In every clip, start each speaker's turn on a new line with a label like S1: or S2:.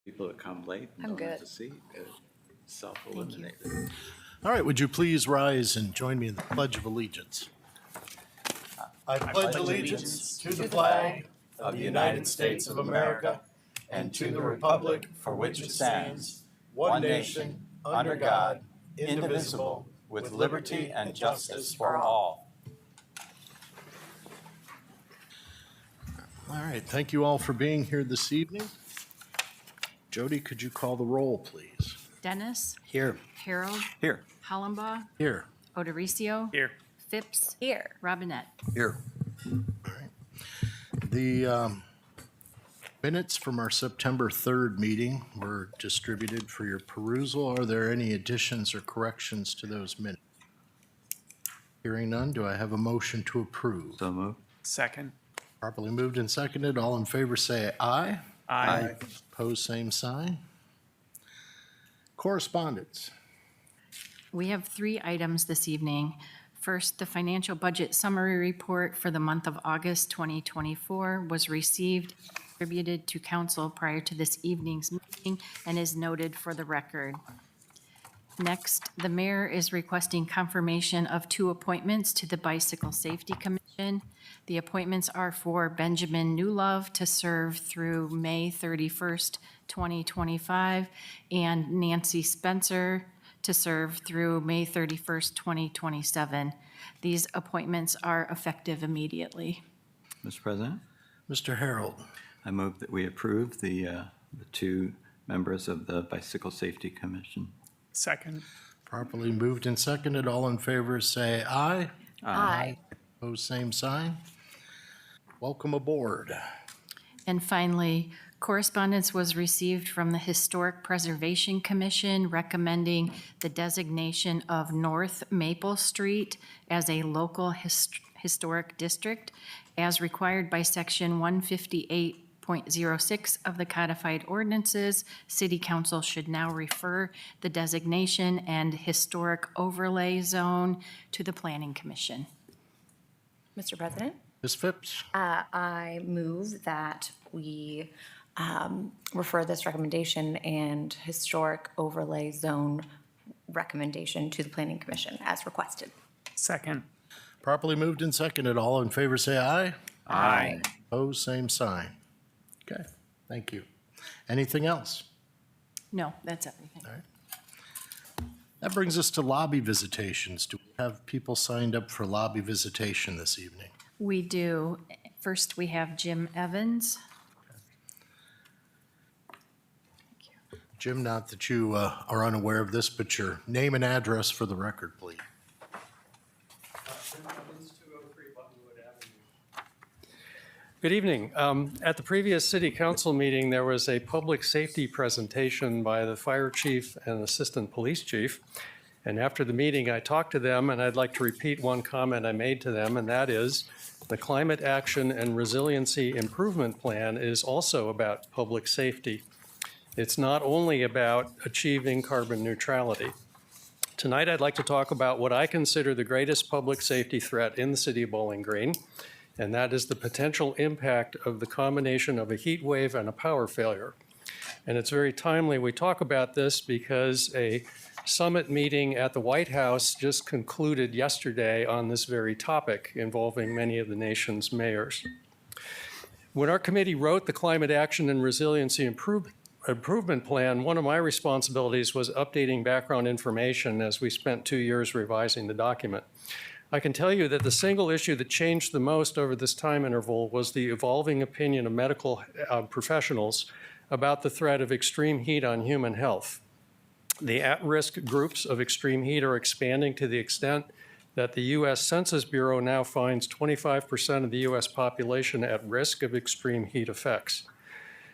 S1: People that come late and
S2: I'm
S1: don't have
S2: good.
S1: to see, self-eliminated.
S3: All right, would you please rise and join me in the Pledge of Allegiance? I pledge allegiance to the flag of the United States of America and to the republic for which it stands, one nation, under God, indivisible, with liberty and justice for all. All right, thank you all for being here this evening. Jody, could you call the roll, please?
S4: Dennis,
S1: Here.
S4: Harold,
S1: Here.
S4: Hollenbaugh,
S3: Here.
S4: Odericio.
S5: Here.
S4: Phipps,
S2: Here.
S4: Robinette.
S1: Here.
S3: The minutes from our September 3rd meeting were distributed for your perusal. Are there any additions or corrections to those minutes? Hearing none, do I have a motion to approve?
S1: So moved.
S5: Second.
S3: Properly moved and seconded. All in favor say aye.
S5: Aye.
S3: Opposed, same sign. Correspondence.
S4: We have 3 items this evening. First, the financial budget summary report for the month of August 2024 was received, distributed to council prior to this evening's meeting, and is noted for the record. Next, the mayor is requesting confirmation of 2 appointments to the Bicycle Safety Commission. The appointments are for Benjamin Newlove to serve through May 31st, 2025, and Nancy Spencer to serve through May 31st, 2027. These appointments are effective immediately.
S1: Mr. President,
S3: Mr. Harold.
S1: I move that we approve the 2 members of the Bicycle Safety Commission.
S5: Second.
S3: Properly moved and seconded. All in favor say aye.
S2: Aye.
S3: Opposed, same sign. Welcome aboard.
S4: And finally, correspondence was received from the Historic Preservation Commission recommending the designation of North Maple Street as a local historic district as required by Section 158.06 of the codified ordinances. City Council should now refer the designation and historic overlay zone to the Planning Commission.
S2: Mr. President,
S3: Ms. Phipps.
S2: I move that we refer this recommendation and historic overlay zone recommendation to the Planning Commission as requested.
S5: Second.
S3: Properly moved and seconded. All in favor say aye.
S5: Aye.
S3: Opposed, same sign. Okay, thank you. Anything else?
S4: No, that's everything.
S3: That brings us to lobby visitations. Do we have people signed up for lobby visitation this evening?
S4: We do. First, we have Jim Evans.
S3: Jim, not that you are unaware of this, but your name and address for the record, please.
S6: Good evening. At the previous city council meeting, there was a public safety presentation by the fire chief and assistant police chief. And after the meeting, I talked to them, and I'd like to repeat one comment I made to them, and that is the Climate Action and Resiliency Improvement Plan is also about public safety. It's not only about achieving carbon neutrality. Tonight, I'd like to talk about what I consider the greatest public safety threat in the city of Bowling Green, and that is the potential impact of the combination of a heat wave and a power failure. And it's very timely we talk about this because a summit meeting at the White House just concluded yesterday on this very topic involving many of the nation's mayors. When our committee wrote the Climate Action and Resiliency Improvement Plan, one of my responsibilities was updating background information as we spent 2 years revising the document. I can tell you that the single issue that changed the most over this time interval was the evolving opinion of medical professionals about the threat of extreme heat on human health. The at-risk groups of extreme heat are expanding to the extent that the U.S. Census Bureau now finds 25% of the U.S. population at risk of extreme heat effects.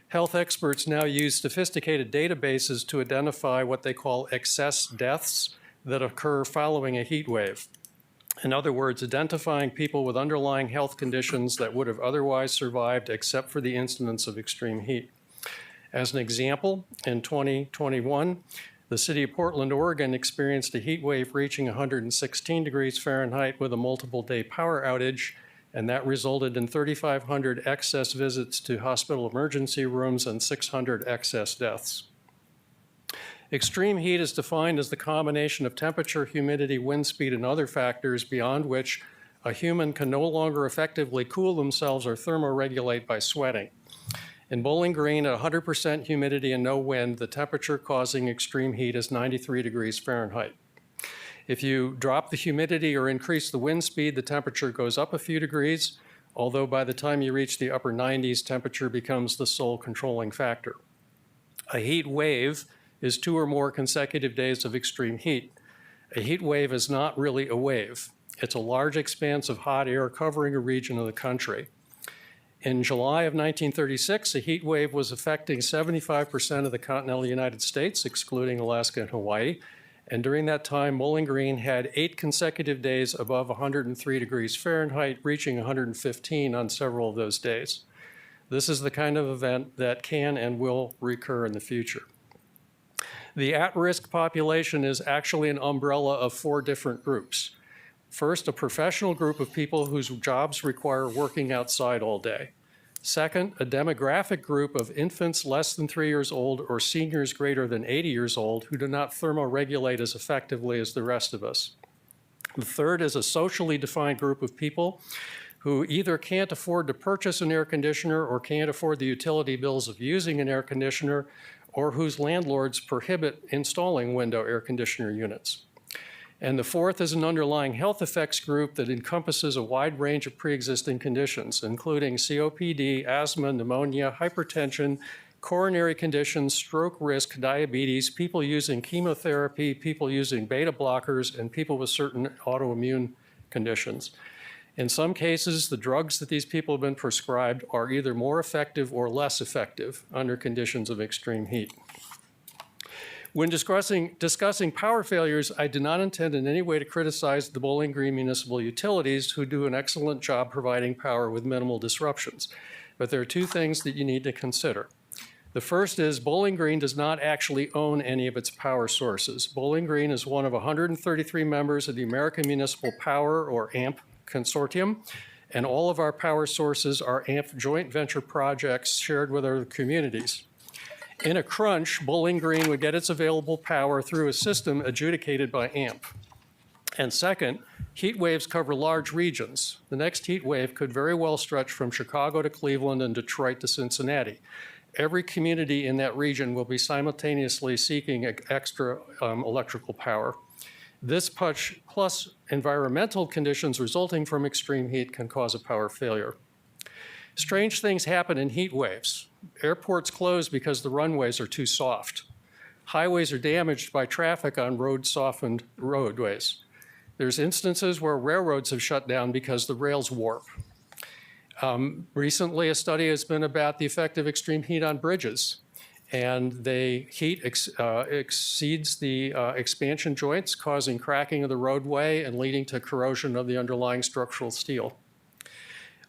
S6: Health experts now use sophisticated databases to identify what they call excess deaths that occur following a heat wave. In other words, identifying people with underlying health conditions that would have otherwise survived except for the incidence of extreme heat. As an example, in 2021, the city of Portland, Oregon experienced a heat wave reaching 116 degrees Fahrenheit with a multiple day power outage and that resulted in 3,500 excess visits to hospital emergency rooms and 600 excess deaths. Extreme heat is defined as the combination of temperature, humidity, wind speed, and other factors beyond which a human can no longer effectively cool themselves or thermoregulate by sweating. In Bowling Green, at 100% humidity and no wind, the temperature causing extreme heat is 93 degrees Fahrenheit. If you drop the humidity or increase the wind speed, the temperature goes up a few degrees, although by the time you reach the upper 90s, temperature becomes the sole controlling factor. A heat wave is 2 or more consecutive days of extreme heat. A heat wave is not really a wave. It's a large expanse of hot air covering a region of the country. In July of 1936, a heat wave was affecting 75% of the continental United States, excluding Alaska and Hawaii. And during that time, Bowling Green had 8 consecutive days above 103 degrees Fahrenheit, reaching 115 on several of those days. This is the kind of event that can and will recur in the future. The at-risk population is actually an umbrella of 4 different groups. First, a professional group of people whose jobs require working outside all day. Second, a demographic group of infants less than 3 years old or seniors greater than 80 years old who do not thermoregulate as effectively as the rest of us. The third is a socially defined group of people who either can't afford to purchase an air conditioner or can't afford the utility bills of using an air conditioner, or whose landlords prohibit installing window air conditioner units. And the fourth is an underlying health effects group that encompasses a wide range of pre-existing conditions, including COPD, asthma, pneumonia, hypertension, coronary conditions, stroke risk, diabetes, people using chemotherapy, people using beta blockers, and people with certain autoimmune conditions. In some cases, the drugs that these people have been prescribed are either more effective or less effective under conditions of extreme heat. When discussing power failures, I do not intend in any way to criticize the Bowling Green Municipal Utilities, who do an excellent job providing power with minimal disruptions. But there are 2 things that you need to consider. The first is Bowling Green does not actually own any of its power sources. Bowling Green is one of 133 members of the American Municipal Power, or AMP, consortium, and all of our power sources are AMP joint venture projects shared with other communities. In a crunch, Bowling Green would get its available power through a system adjudicated by AMP. And second, heat waves cover large regions. The next heat wave could very well stretch from Chicago to Cleveland and Detroit to Cincinnati. Every community in that region will be simultaneously seeking extra electrical power. This plus environmental conditions resulting from extreme heat can cause a power failure. Strange things happen in heat waves. Airports close because the runways are too soft. Highways are damaged by traffic on road-softened roadways. There's instances where railroads have shut down because the rails warp. Recently, a study has been about the effect of extreme heat on bridges. And the heat exceeds the expansion joints, causing cracking of the roadway and leading to corrosion of the underlying structural steel.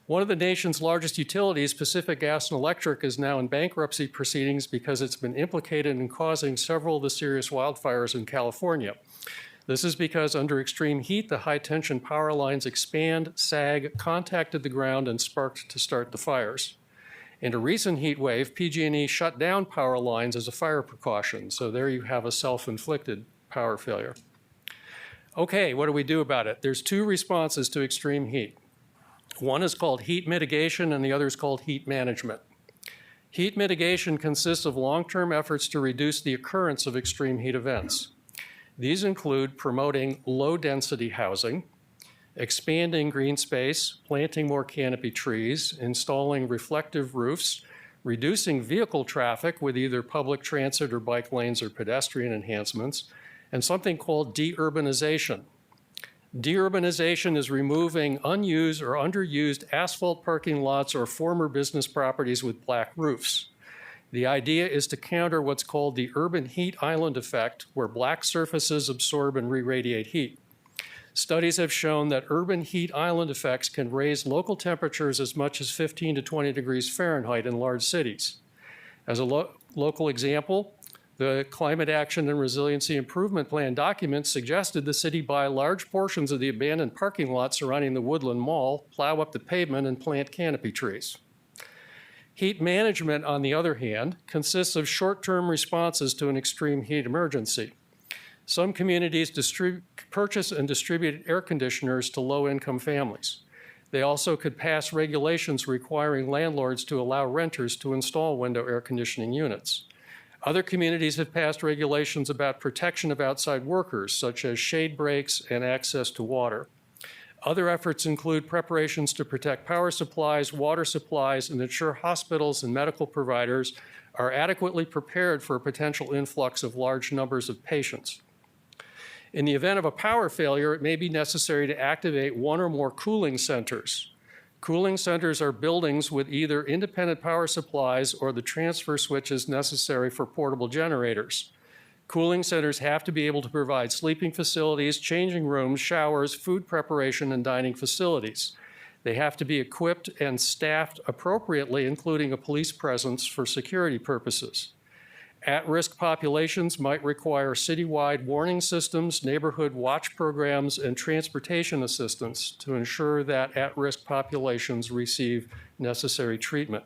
S6: One of the nation's largest utilities, Pacific Gas and Electric, is now in bankruptcy proceedings because it's been implicated in causing several of the serious wildfires in California. This is because under extreme heat, the high-tension power lines expand, sag, contacted the ground, and sparked to start the fires. In a recent heat wave, PG&E shut down power lines as a fire precaution. So there you have a self-inflicted power failure. Okay, what do we do about it? There's 2 responses to extreme heat. One is called heat mitigation and the other is called heat management. Heat mitigation consists of long-term efforts to reduce the occurrence of extreme heat events. These include promoting low-density housing, expanding green space, planting more canopy trees, installing reflective roofs, reducing vehicle traffic with either public transit or bike lanes or pedestrian enhancements, and something called deurbanization. Deurbanization is removing unused or underused asphalt parking lots or former business properties with black roofs. The idea is to counter what's called the urban heat island effect, where black surfaces absorb and re-radiate heat. Studies have shown that urban heat island effects can raise local temperatures as much as 15 to 20 degrees Fahrenheit in large cities. As a local example, The Climate Action and Resiliency Improvement Plan document suggested the city buy large portions of the abandoned parking lot surrounding the Woodland Mall, plow up the pavement, and plant canopy trees. Heat management, on the other hand, consists of short-term responses to an extreme heat emergency. Some communities purchase and distribute air conditioners to low-income families. They also could pass regulations requiring landlords to allow renters to install window air conditioning units. Other communities have passed regulations about protection of outside workers, such as shade breaks and access to water. Other efforts include preparations to protect power supplies, water supplies, and ensure hospitals and medical providers are adequately prepared for a potential influx of large numbers of patients. In the event of a power failure, it may be necessary to activate one or more cooling centers. Cooling centers are buildings with either independent power supplies or the transfer switches necessary for portable generators. Cooling centers have to be able to provide sleeping facilities, changing rooms, showers, food preparation, and dining facilities. They have to be equipped and staffed appropriately, including a police presence for security purposes. At-risk populations might require citywide warning systems, neighborhood watch programs, and transportation assistance to ensure that at-risk populations receive necessary treatment.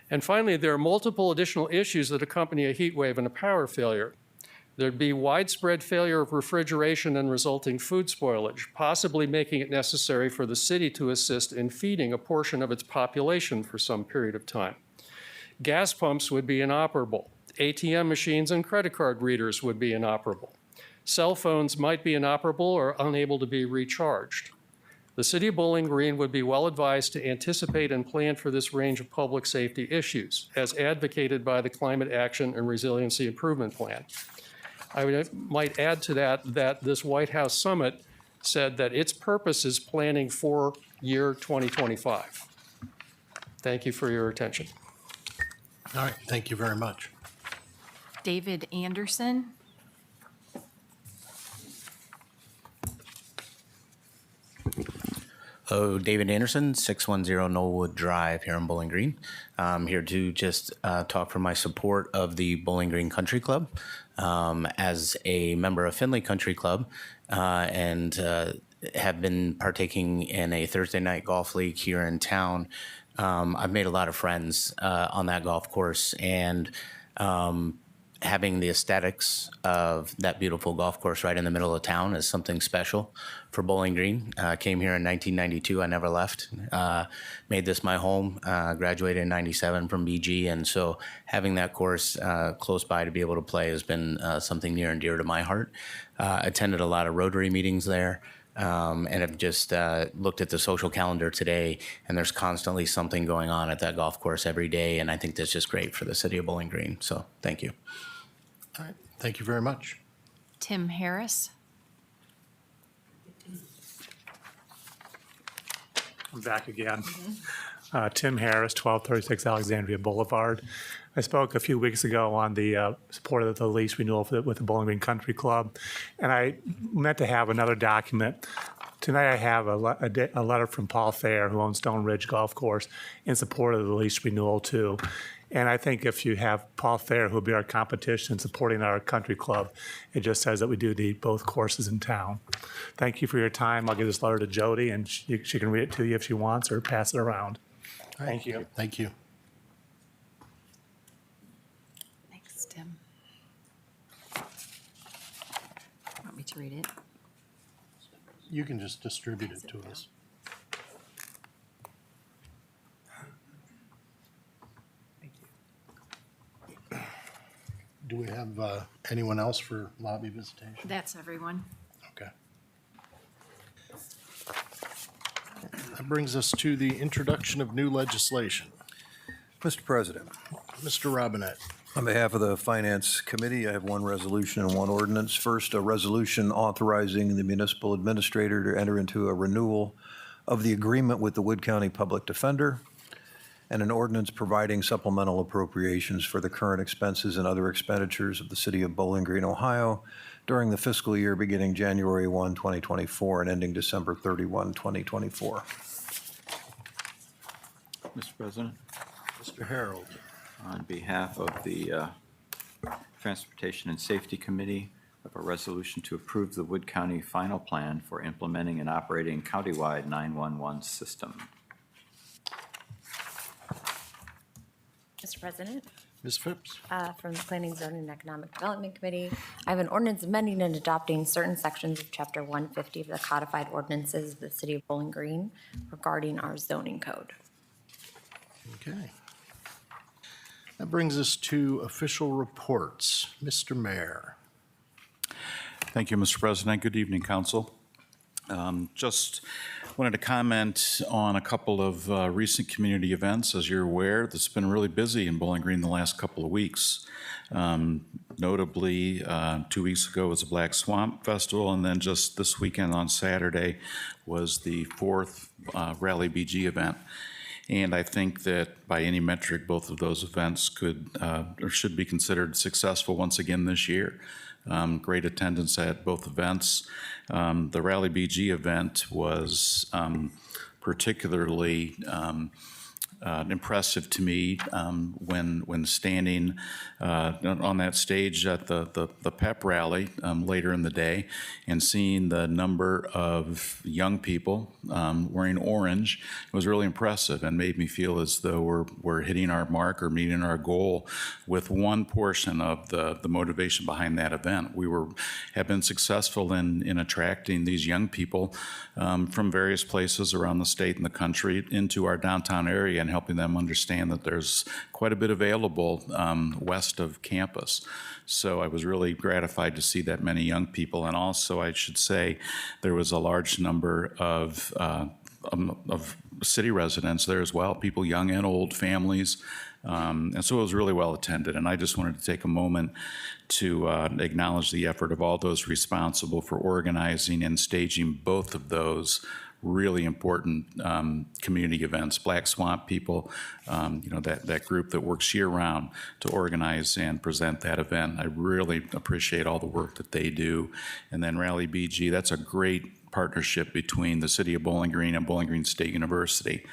S6: And finally, there are multiple additional issues that accompany a heat wave and a power failure. There'd be widespread failure of refrigeration and resulting food spoilage, possibly making it necessary for the city to assist in feeding a portion of its population for some period of time. Gas pumps would be inoperable. ATM machines and credit card readers would be inoperable. Cell phones might be inoperable or unable to be recharged. The City of Bowling Green would be well advised to anticipate and plan for this range of public safety issues, as advocated by the Climate Action and Resiliency Improvement Plan. I might add to that this White House summit said that its purpose is planning for year 2025. Thank you for your attention.
S3: All right, thank you very much.
S4: David Anderson.
S7: Hello, David Anderson, 610 Knollwood Drive here in Bowling Green. I'm here to just talk for my support of the Bowling Green Country Club. As a member of Findlay Country Club and have been partaking in a Thursday night golf league here in town, I've made a lot of friends on that golf course, and having the aesthetics of that beautiful golf course right in the middle of town is something special for Bowling Green. Came here in 1992. I never left. Made this my home. Graduated in 97 from BG. And so having that course close by to be able to play has been something near and dear to my heart. Attended a lot of Rotary meetings there. And have just looked at the social calendar today, and there's constantly something going on at that golf course every day. And I think that's just great for the city of Bowling Green. So thank you.
S3: All right, thank you very much.
S4: Tim Harris.
S5: I'm back again. Tim Harris, 1236 Alexandria Boulevard. I spoke a few weeks ago on the support of the lease renewal with the Bowling Green Country Club, and I meant to have another document. Tonight I have a letter from Paul Thayer, who owns Stone Ridge Golf Course, in support of the lease renewal too. And I think if you have Paul Thayer, who will be our competition, supporting our country club, it just says that we do need both courses in town. Thank you for your time. I'll give this letter to Jody, and she can read it to you if she wants, or pass it around.
S3: All right,
S5: Thank you.
S3: Thank you.
S4: Thanks, Tim. Want me to read it?
S3: You can just distribute it to us. Do we have anyone else for lobby visitation?
S4: That's everyone.
S3: Okay. That brings us to the introduction of new legislation.
S8: Mr. President,
S3: Mr. Robinette.
S8: on behalf of the Finance Committee, I have one resolution and one ordinance. First, a resolution authorizing the municipal administrator to enter into a renewal of the agreement with the Wood County Public Defender, and an ordinance providing supplemental appropriations for the current expenses and other expenditures of the city of Bowling Green, Ohio during the fiscal year beginning January 1, 2024 and ending December 31, 2024.
S1: Mr. President,
S3: Mr. Harold.
S1: on behalf of the Transportation and Safety Committee of a resolution to approve the Wood County final plan for implementing and operating countywide 911 system.
S2: Mr. President,
S3: Ms. Phipps?
S2: from the Planning, Zoning, and Economic Development Committee, I have an ordinance amending and adopting certain sections of Chapter 150 of the codified ordinances of the City of Bowling Green regarding our zoning code.
S3: Okay. That brings us to official reports. Mr. Mayor.
S9: Thank you, Mr. President. Good evening, Council. Just wanted to comment on a couple of recent community events. As you're aware, it's been really busy in Bowling Green the last couple of weeks. Notably, 2 weeks ago was the Black Swamp Festival, and then just this weekend on Saturday was the fourth Rally BG event. And I think that by any metric, both of those events could or should be considered successful once again this year. Great attendance at both events. The Rally BG event was particularly impressive to me when standing on that stage at the pep rally later in the day and seeing the number of young people wearing orange. It was really impressive and made me feel as though we're hitting our mark or meeting our goal with one portion of the motivation behind that event. We have been successful in attracting these young people from various places around the state and the country into our downtown area and helping them understand that there's quite a bit available west of campus. So I was really gratified to see that many young people. And also, I should say, there was a large number of city residents there as well, people young and old, families. And so it was really well attended. And I just wanted to take a moment to acknowledge the effort of all those responsible for organizing and staging both of those really important community events. Black Swamp people, that group that works year-round to organize and present that event. I really appreciate all the work that they do. And then Rally BG, that's a great partnership between the City of Bowling Green and Bowling Green State University.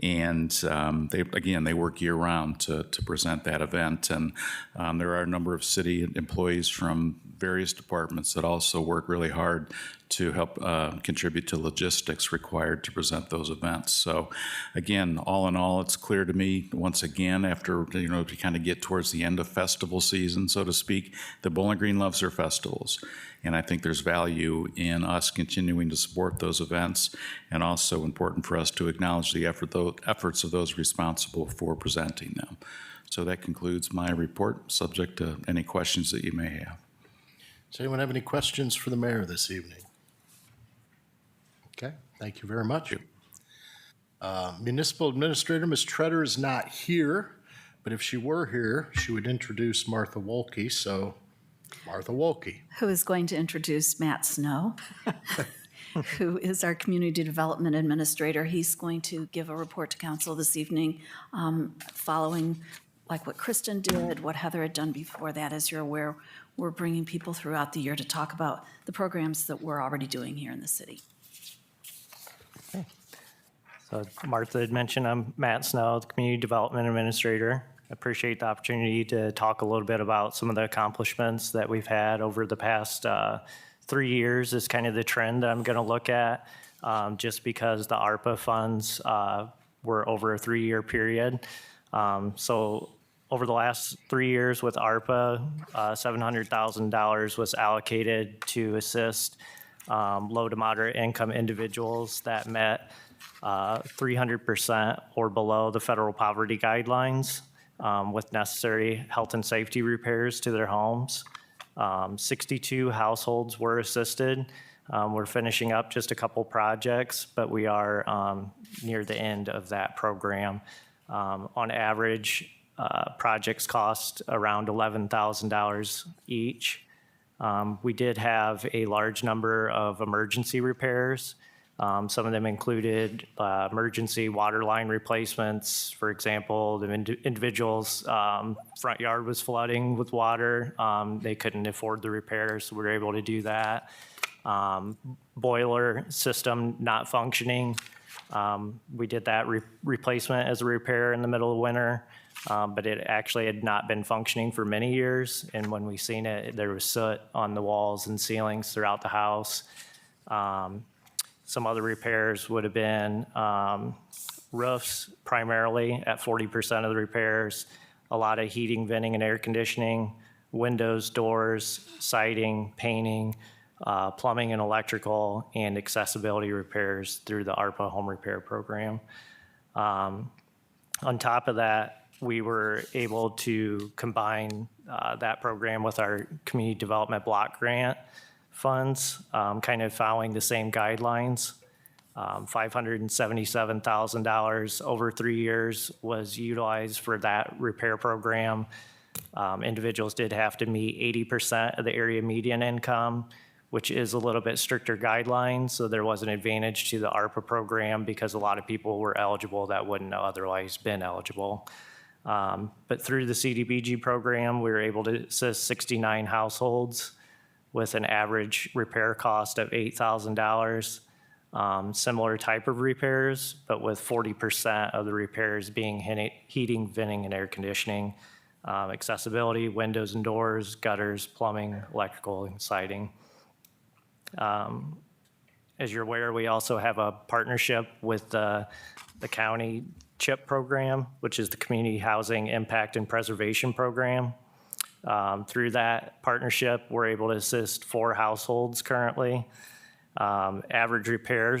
S9: And they work year-round to present that event. And there are a number of city employees from various departments that also work really hard to help contribute to logistics required to present those events. So again, all in all, it's clear to me, once again, after, we kind of get towards the end of festival season, so to speak, that Bowling Green loves their festivals. And I think there's value in us continuing to support those events, and also important for us to acknowledge the efforts of those responsible for presenting them. So that concludes my report, subject to any questions that you may have.
S3: Does anyone have any questions for the mayor this evening? Okay, thank you very much. Municipal Administrator, Ms. Treader is not here, but if she were here, she would introduce Martha Wolke. So, Martha Wolke.
S10: Who is going to introduce Matt Snow, who is our Community Development Administrator. He's going to give a report to council this evening, following like what Kristen did, what Heather had done before that. As you're aware, we're bringing people throughout the year to talk about the programs that we're already doing here in the city.
S11: So Martha had mentioned I'm Matt Snow, the Community Development Administrator. I appreciate the opportunity to talk a little bit about some of the accomplishments that we've had over the past 3 years is kind of the trend that I'm going to look at, just because the ARPA funds were over a 3-year period. So over the last 3 years with ARPA, $700,000 was allocated to assist low to moderate income individuals that met 300% or below the federal poverty guidelines with necessary health and safety repairs to their homes. 62 households were assisted. We're finishing up just a couple projects, but we are near the end of that program. On average, projects cost around $11,000 each. We did have a large number of emergency repairs. Some of them included emergency water line replacements. For example, the individual's front yard was flooding with water. They couldn't afford the repairs, so we were able to do that. Boiler system not functioning. We did that replacement as a repair in the middle of winter, but it actually had not been functioning for many years. And when we seen it, there was soot on the walls and ceilings throughout the house. Some other repairs would have been roofs primarily at 40% of the repairs, a lot of heating, venting, and air conditioning, windows, doors, siding, painting, plumbing and electrical, and accessibility repairs through the ARPA home repair program. On top of that, we were able to combine that program with our community development block grant funds, kind of following the same guidelines. $577,000 over 3 years was utilized for that repair program. Individuals did have to meet 80% of the area median income, which is a little bit stricter guidelines. So there was an advantage to the ARPA program because a lot of people were eligible that wouldn't have otherwise been eligible. But through the CDBG program, we were able to assist 69 households with an average repair cost of $8,000. Similar type of repairs, but with 40% of the repairs being heating, venting, and air conditioning, accessibility, windows and doors, gutters, plumbing, electrical, and siding. As you're aware, we also have a partnership with the county CHIP program, which is the Community Housing Impact and Preservation Program. Through that partnership, we're able to assist 4 households currently. Average repair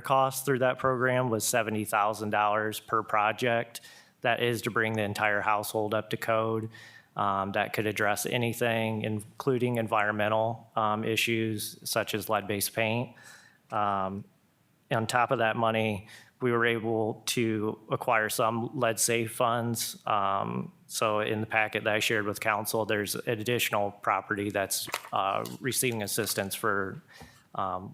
S11: costs through that program was $70,000 per project. That is to bring the entire household up to code. That could address anything, including environmental issues such as lead-based paint. On top of that money, we were able to acquire some lead-safe funds. So in the packet that I shared with council, there's an additional property that's receiving assistance for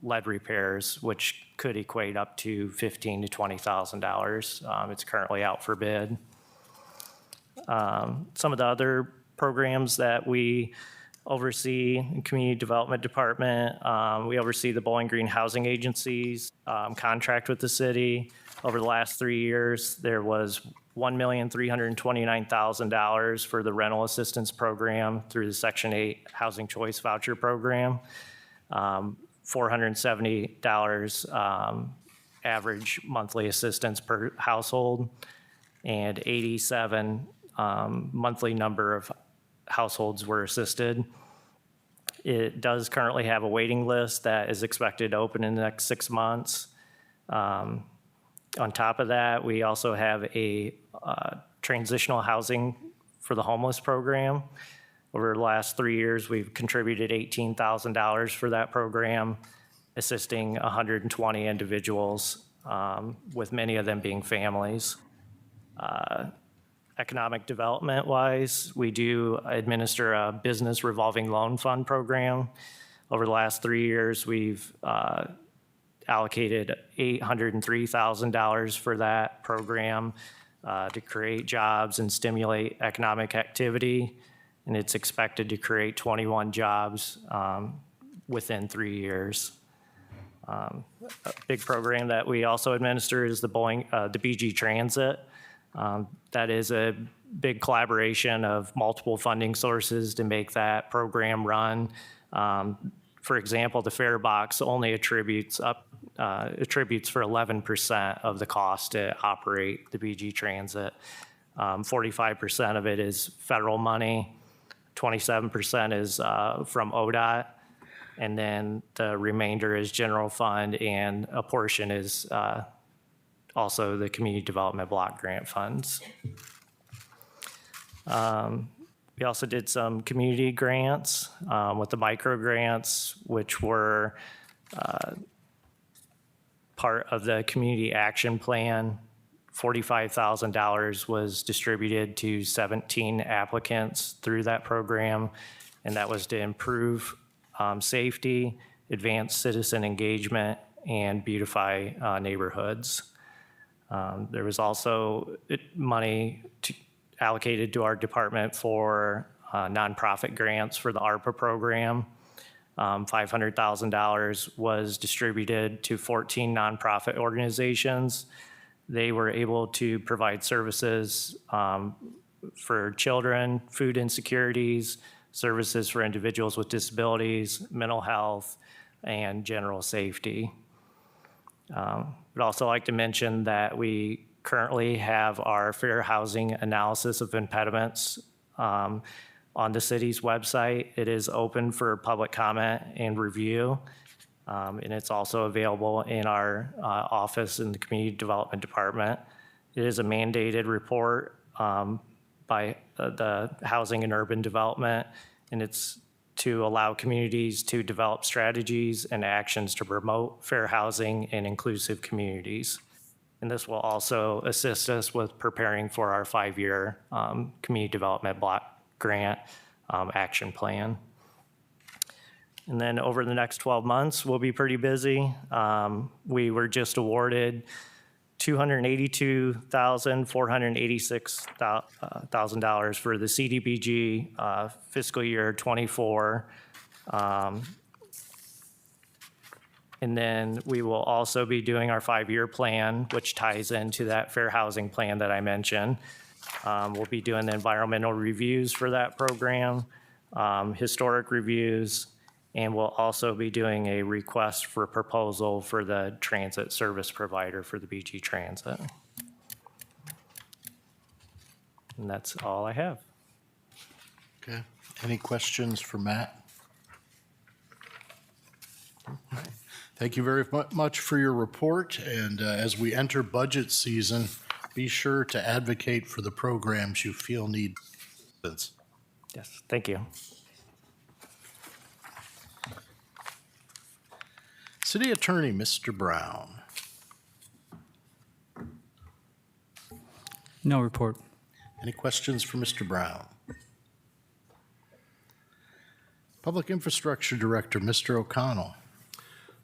S11: lead repairs, which could equate up to $15,000 to $20,000. It's currently out for bid. Some of the other programs that we oversee in Community Development Department, we oversee the Bowling Green Housing Agency's contract with the city. Over the last 3 years, there was $1,329,000 for the rental assistance program through the Section 8 Housing Choice Voucher Program. $470 average monthly assistance per household, and 87 monthly number of households were assisted. It does currently have a waiting list that is expected to open in the next 6 months. On top of that, we also have a transitional housing for the homeless program. Over the last 3 years, we've contributed $18,000 for that program, assisting 120 individuals, with many of them being families. Economic development-wise, we do administer a business revolving loan fund program. Over the last 3 years, we've allocated $803,000 for that program to create jobs and stimulate economic activity. And it's expected to create 21 jobs within 3 years. A big program that we also administer is the BG Transit. That is a big collaboration of multiple funding sources to make that program run. For example, the fare box only attributes for 11% of the cost to operate the BG Transit. 45% of it is federal money, 27% is from ODOT, and then the remainder is general fund, and a portion is also the community development block grant funds. We also did some community grants with the micro grants, which were part of the community action plan. $45,000 was distributed to 17 applicants through that program, and that was to improve safety, advance citizen engagement, and beautify neighborhoods. There was also money allocated to our department for nonprofit grants for the ARPA program. $500,000 was distributed to 14 nonprofit organizations. They were able to provide services for children, food insecurities, services for individuals with disabilities, mental health, and general safety. I'd also like to mention that we currently have our fair housing analysis of impediments on the city's website. It is open for public comment and review, and it's also available in our office in the Community Development Department. It is a mandated report by the Housing and Urban Development, and it's to allow communities to develop strategies and actions to promote fair housing and inclusive communities. And this will also assist us with preparing for our 5-year community development block grant action plan. And then over the next 12 months, we'll be pretty busy. We were just awarded $282,486 for the CDBG fiscal year 24. And then we will also be doing our 5-year plan, which ties into that fair housing plan that I mentioned. We'll be doing the environmental reviews for that program, historic reviews, and we'll also be doing a request for proposal for the transit service provider for the BG Transit. And that's all I have.
S3: Okay. Any questions for Matt? All right. Thank you very much for your report. And as we enter budget season, be sure to advocate for the programs you feel need assistance.
S11: Yes, thank you.
S3: City Attorney, Mr. Brown.
S12: No report.
S3: Any questions for Mr. Brown? Public Infrastructure Director, Mr. O'Connell.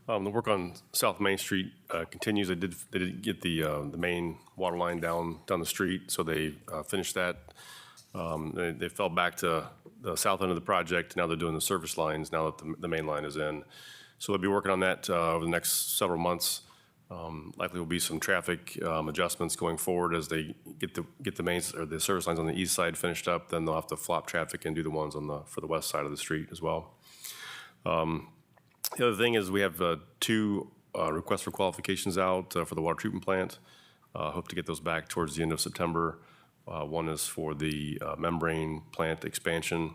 S13: The work on South Main Street continues. They did get the main water line down the street, so they finished that. They fell back to the south end of the project. Now they're doing the service lines now that the main line is in. So they'll be working on that over the next several months. Likely will be some traffic adjustments going forward as they get the main or the service lines on the east side finished up. Then they'll have to flop traffic and do the ones on for the west side of the street as well. The other thing is we have 2 requests for qualifications out for the water treatment plant. Hope to get those back towards the end of September. One is for the membrane plant expansion,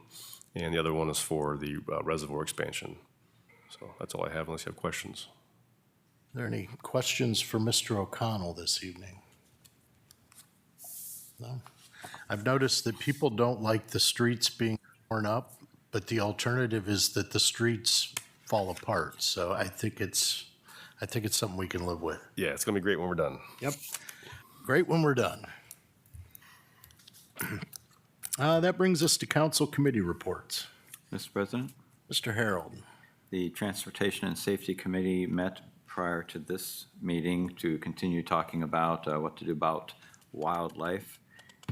S13: and the other one is for the reservoir expansion. So that's all I have unless you have questions.
S3: Are there any questions for Mr. O'Connell this evening? No? I've noticed that people don't like the streets being torn up, but the alternative is that the streets fall apart. So I think it's something we can live with.
S13: Yeah, it's going to be great when we're done.
S3: Yep. Great when we're done. That brings us to council committee reports.
S1: Mr. President,
S3: Mr. Harold.
S1: the Transportation and Safety Committee met prior to this meeting to continue talking about what to do about wildlife.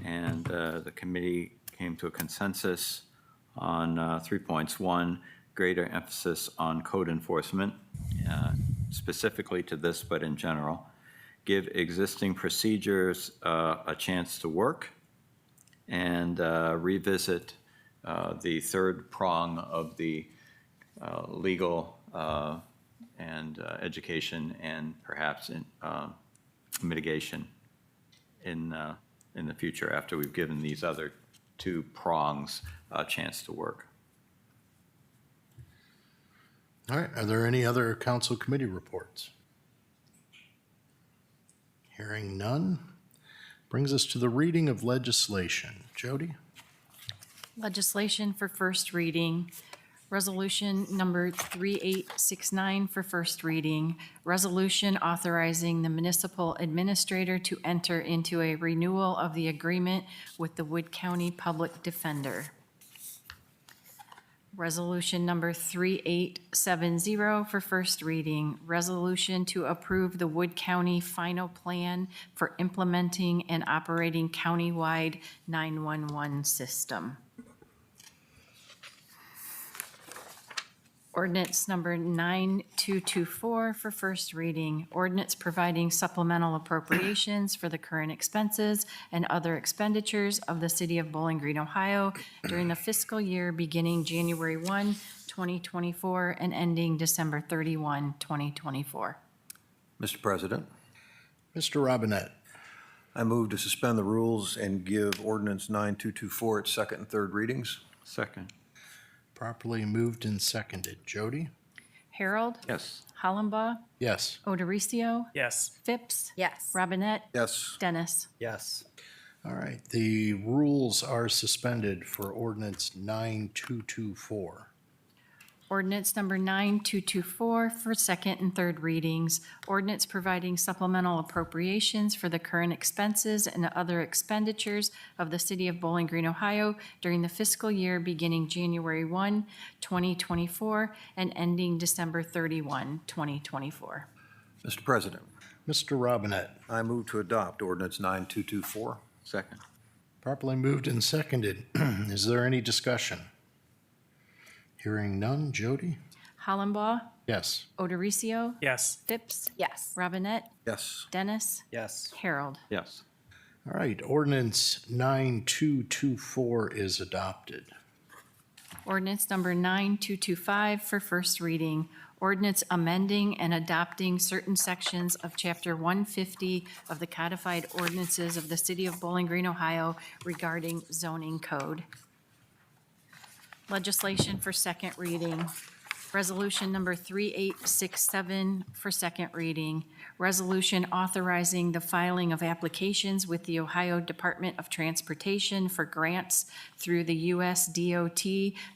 S1: And the committee came to a consensus on 3 points. 1, greater emphasis on code enforcement, specifically to this, but in general. Give existing procedures a chance to work, and revisit the third prong of the legal and education and perhaps in, mitigation in the future after we've given these other 2 prongs a chance to work.
S3: All right, are there any other council committee reports? Hearing none, brings us to the reading of legislation. Jody?
S4: Legislation for first reading. Resolution number 3869 for first reading. Resolution authorizing the municipal administrator to enter into a renewal of the agreement with the Wood County Public Defender. Resolution number 3870 for first reading. Resolution to approve the Wood County final plan for implementing and operating countywide 911 system. Ordinance number 9224 for first reading. Ordinance providing supplemental appropriations for the current expenses and other expenditures of the City of Bowling Green, Ohio during the fiscal year beginning January 1, 2024 and ending December 31, 2024.
S8: Mr. President,
S3: Mr. Robinette.
S8: I move to suspend the rules and give ordinance 9224 its second and third readings.
S1: Second.
S3: Properly moved and seconded. Jody?
S4: Harold,
S1: Yes.
S4: Hollenbaugh,
S3: Yes.
S4: Odericio,
S5: Yes.
S4: Phipps,
S2: Yes.
S4: Robinette,
S8: Yes.
S4: Dennis.
S6: Yes.
S3: All right, the rules are suspended for ordinance 9224.
S4: Ordinance number 9224 for second and third readings. Ordinance providing supplemental appropriations for the current expenses and other expenditures of the City of Bowling Green, Ohio during the fiscal year beginning January 1, 2024 and ending December 31, 2024.
S8: Mr. President,
S3: Mr. Robinette.
S8: I move to adopt ordinance 9224.
S1: Second.
S3: Properly moved and seconded. Is there any discussion? Hearing none. Jody?
S4: Hollenbaugh,
S3: Yes.
S4: Odericio,
S5: Yes.
S4: Phipps,
S2: Yes.
S4: Robinette,
S8: Yes.
S4: Dennis,
S6: Yes.
S4: Harold.
S1: Yes.
S3: All right, ordinance 9224 is adopted.
S4: Ordinance number 9225 for first reading. Ordinance amending and adopting certain sections of Chapter 150 of the codified ordinances of the City of Bowling Green, Ohio regarding zoning code. Legislation for second reading. Resolution number 3867 for second reading. Resolution authorizing the filing of applications with the Ohio Department of Transportation for grants through the U.S. DOT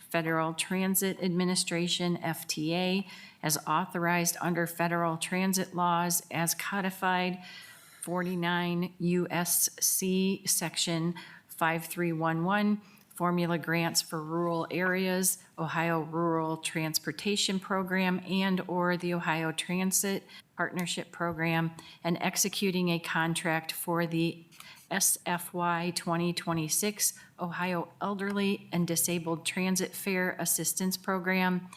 S4: Federal Transit Administration, FTA, as authorized under federal transit laws as codified 49 U.S.C. Section 5311, formula grants for rural areas, Ohio Rural Transportation Program, and/or the Ohio Transit Partnership Program, and executing a contract for the SFY 2026 Ohio Elderly and Disabled Transit Fare Assistance Program,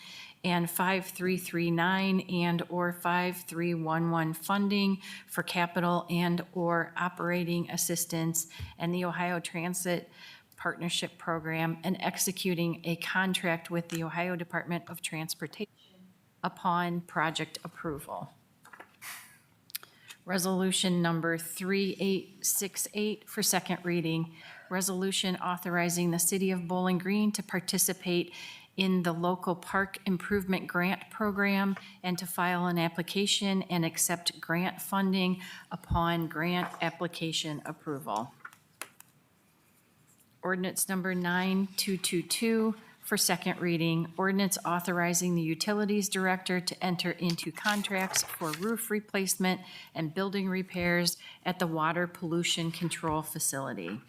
S4: and 5339 and/or 5311 funding for capital and/or operating assistance, and the Ohio Transit Partnership Program, and executing a contract with the Ohio Department of Transportation upon project approval. Resolution number 3868 for second reading. Resolution authorizing the City of Bowling Green to participate in the local park improvement grant program and to file an application and accept grant funding upon grant application approval. Ordinance number 9222 for second reading. Ordinance authorizing the Utilities Director to enter into contracts for roof replacement and building repairs at the Water Pollution Control Facility.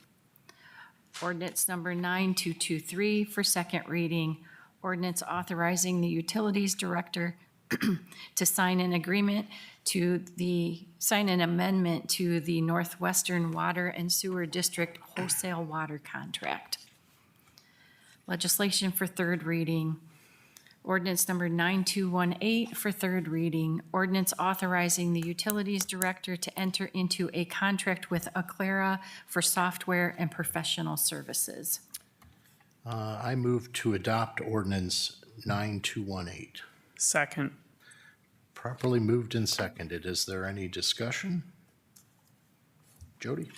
S4: Ordinance number 9223 for second reading. Ordinance authorizing the Utilities Director to sign an amendment to the Northwestern Water and Sewer District Wholesale Water Contract. Legislation for third reading. Ordinance number 9218 for third reading. Ordinance authorizing the Utilities Director to enter into a contract with Aclara for software and professional services.
S3: I move to adopt ordinance 9218.
S5: Second.
S3: Properly moved and seconded. Is there any discussion? Jody?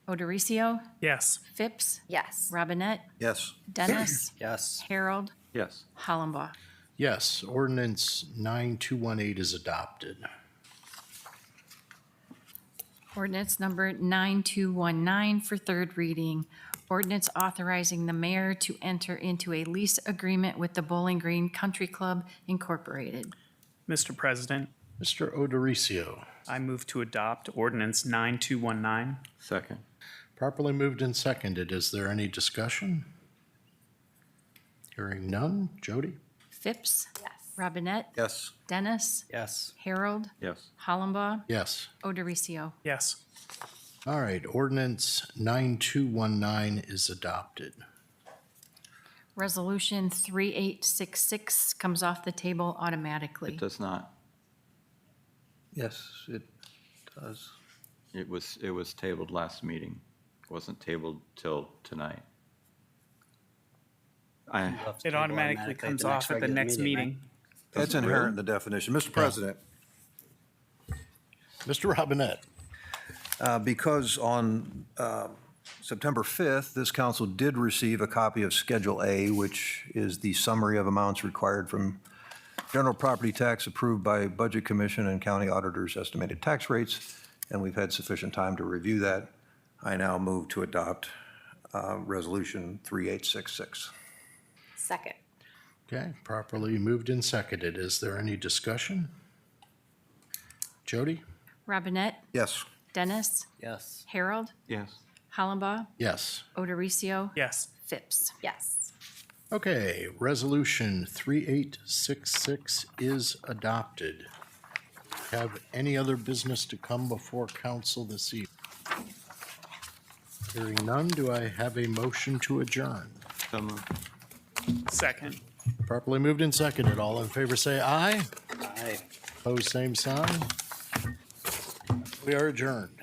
S4: Odericio,
S5: Yes.
S4: Phipps,
S2: Yes.
S4: Robinette,
S8: Yes.
S4: Dennis,
S6: Yes.
S4: Harold,
S1: Yes.
S4: Hollenbaugh.
S3: Yes, ordinance 9218 is adopted.
S4: Ordinance number 9219 for third reading. Ordinance authorizing the mayor to enter into a lease agreement with the Bowling Green Country Club Incorporated.
S12: Mr. President,
S3: Mr. Odericio?
S12: I move to adopt ordinance 9219.
S1: Second.
S3: Properly moved and seconded. Is there any discussion? Hearing none. Jody?
S4: Phipps,
S2: Yes.
S4: Robinette,
S8: Yes.
S4: Dennis,
S6: Yes.
S4: Harold,
S1: Yes.
S4: Hollenbaugh,
S3: Yes.
S4: Odericio.
S12: Yes.
S3: All right, ordinance 9219 is adopted.
S4: Resolution 3866 comes off the table automatically.
S1: It does not.
S8: Yes, it does.
S1: It was tabled last meeting. It wasn't tabled till tonight.
S12: It automatically comes off at the next meeting.
S8: That's inherent in the definition. Mr. President,
S3: Mr. Robinette.
S8: because on September 5th, this council did receive a copy of Schedule A, which is the summary of amounts required from general property tax approved by Budget Commission and county auditors' estimated tax rates, and we've had sufficient time to review that. I now move to adopt Resolution 3866.
S2: Second.
S3: Okay, properly moved and seconded. Is there any discussion? Jody?
S4: Robinette,
S8: Yes.
S4: Dennis,
S6: Yes.
S4: Harold,
S1: Yes.
S4: Hollenbaugh,
S3: Yes.
S4: Odoricio,
S12: Yes.
S4: Phipps.
S2: Yes.
S3: Okay, Resolution 3866 is adopted. Have any other business to come before council this evening? Hearing none, do I have a motion to adjourn?
S1: So moved.
S12: Second.
S3: Properly moved and seconded. All in favor say aye.
S6: Aye.
S3: Opposed, same sign. We are adjourned.